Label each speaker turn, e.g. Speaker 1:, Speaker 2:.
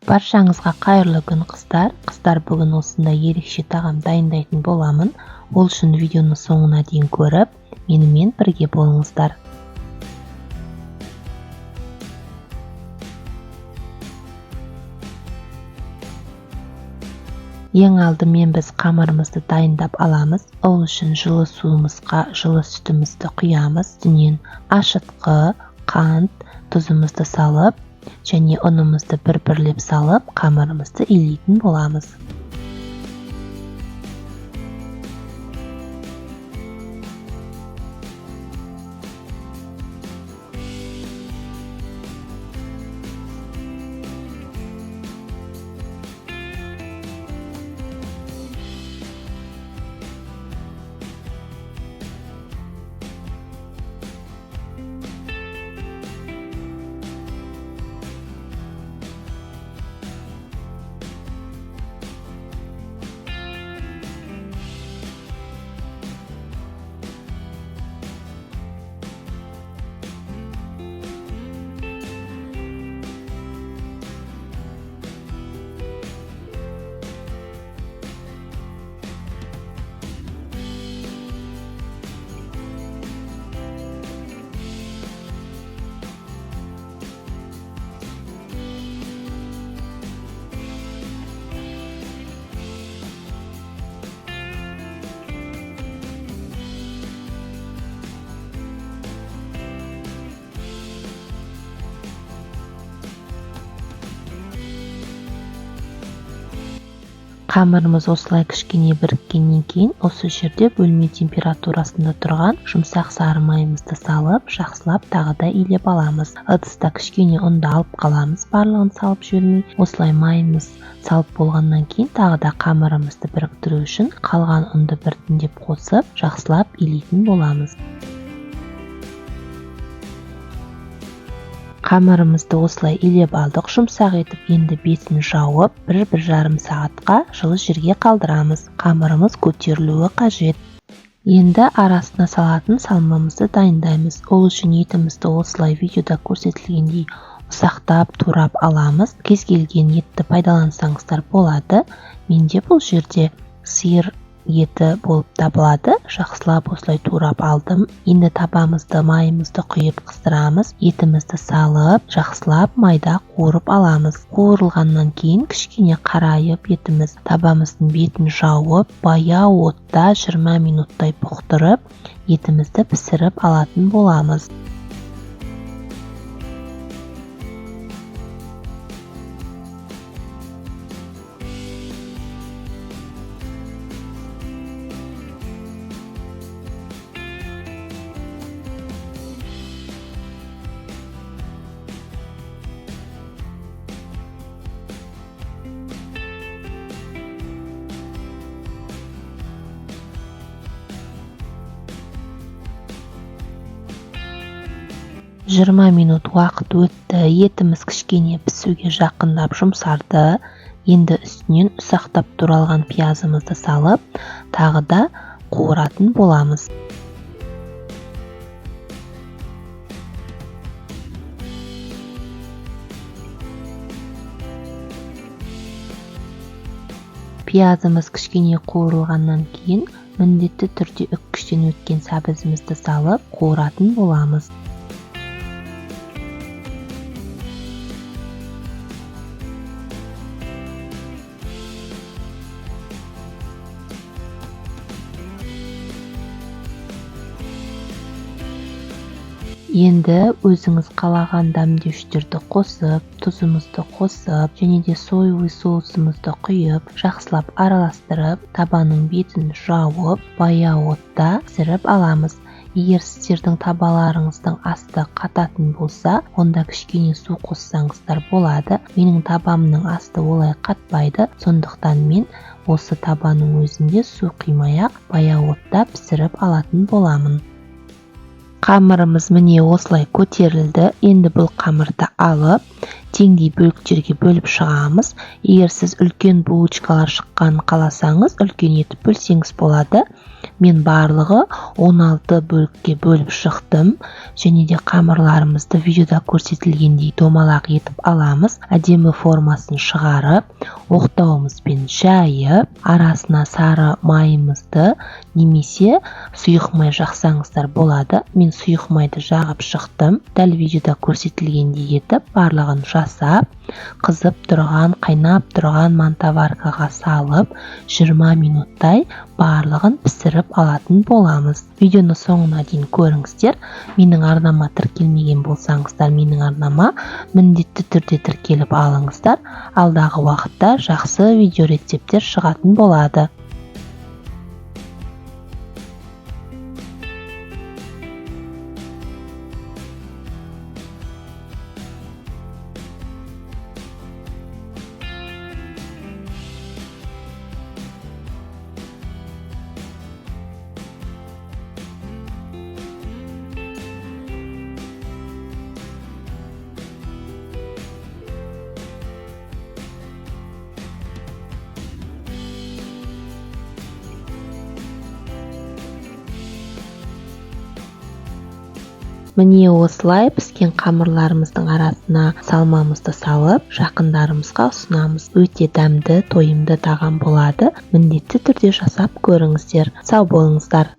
Speaker 1: Баршаңызға қайырлы күн қыздар. Қыздар, бүгін осындай ерекше тағам дайындайтын боламын. Ол үшін видеоны соңына дейін көріп, менімен бірге болыңыздар. Ең алдымен біз қамырымызды дайындап аламыз. Ол үшін жылы суымызға жылы сүтімізді құямыз. Үстінен ашытқы, қант, тұзымызды салып, және ұнымызды бір-бірлеп салып, қамырымызды илейтін боламыз. Қамырымыз осылай кішкене біріккеннен кейін, осы жерде бөлме температурасында тұрған жұмсақ сары майымызды салып, жақсылап тағы да илеп аламыз. Ыдыста кішкене ұнды алып қаламыз, барлығын салып жібермей. Осылай майымыз салып болғаннан кейін тағы да қамырымызды біріктіру үшін қалған ұнды біртіндеп қосып, жақсылап илейтін боламыз. Қамырымызды осылай илеп алдық, жұмсақ етіп, енді бетін жауып, 1-1,5 сағатқа жылы жерге қалдырамыз. Қамырымыз көтерілуі қажет. Енді арасына салатын салмамызды дайындаймыз. Ол үшін етімізді осылай видеода көрсетілгендей ұсақтап, турап аламыз. Кез келген етті пайдалансаңыздар болады. Менде бұл жерде сиыр еті болып табылады. Жақсылап осылай турап алдым. Енді табамызды, майымызды құйып қыздырамыз. Етімізді салып, жақсылап майда қуырып аламыз. Қуырылғаннан кейін кішкене қарайып етіміз табамыздың бетін жауып, баяу отта 20 минуттай бұқтырып, етімізді пісіріп алатын боламыз. Жиырма минут уақыт өтті. Етіміз кішкене пісуге жақындап жұмсарды. Енді үстінен ұсақтап туралған пиязымызды салып, тағы да қуыратын боламыз. Пиязымыз кішкене қуырылғаннан кейін, міндетті түрде үккіштен өткен сәбізімізді салып, қуыратын боламыз. Енді өзіңіз қалаған дәмдеуіштерді қосып, тұзымызды қосып, және де соевый соусымызды құйып, жақсылап араластырып, табаның бетін жауып, баяу отта пісіріп аламыз. Егер сіздердің табаларыңыздың асты қататын болса, онда кішкене су қоссаңыздар болады. Менің табамның асты олай қатпайды, сондықтан мен осы табаның өзінде су құймай-ақ баяу отта пісіріп алатын боламын. Қамырымыз міне осылай көтерілді. Енді бұл қамырды алып, теңдей бөліктерге бөліп шығамыз. Егер сіз үлкен булочкалар шыққанын қаласаңыз, үлкен етіп бөлсеңіз болады. Мен барлығы 16 бөлікке бөліп шықтым. Және де қамырларымызды видеода көрсетілгендей домалақ етіп аламыз. Әдемі формасын шығарып, оқтауымызбен жайып, арасына сары майымызды немесе сұйық май жақсаңыздар болады. Мен сұйық майды жағып шықтым. Дәл видеода көрсетілгендей етіп, барлығын жасап, қызып тұрған, қайнап тұрған мантаваркаға салып, 20 минуттай барлығын пісіріп алатын боламыз. Видеоны соңына дейін көріңіздер. Менің арнама тіркелмеген болсаңыздар, менің арнама міндетті түрде тіркеліп алыңыздар. Алдағы уақытта жақсы видео рецептер шығатын болады. Міне осылай піскен қамырларымыздың арасына салмамызды салып, жақындарымызға ұсынамыз. Өте дәмді, тойымды тағам болады. Міндетті түрде жасап көріңіздер. Сау болыңыздар.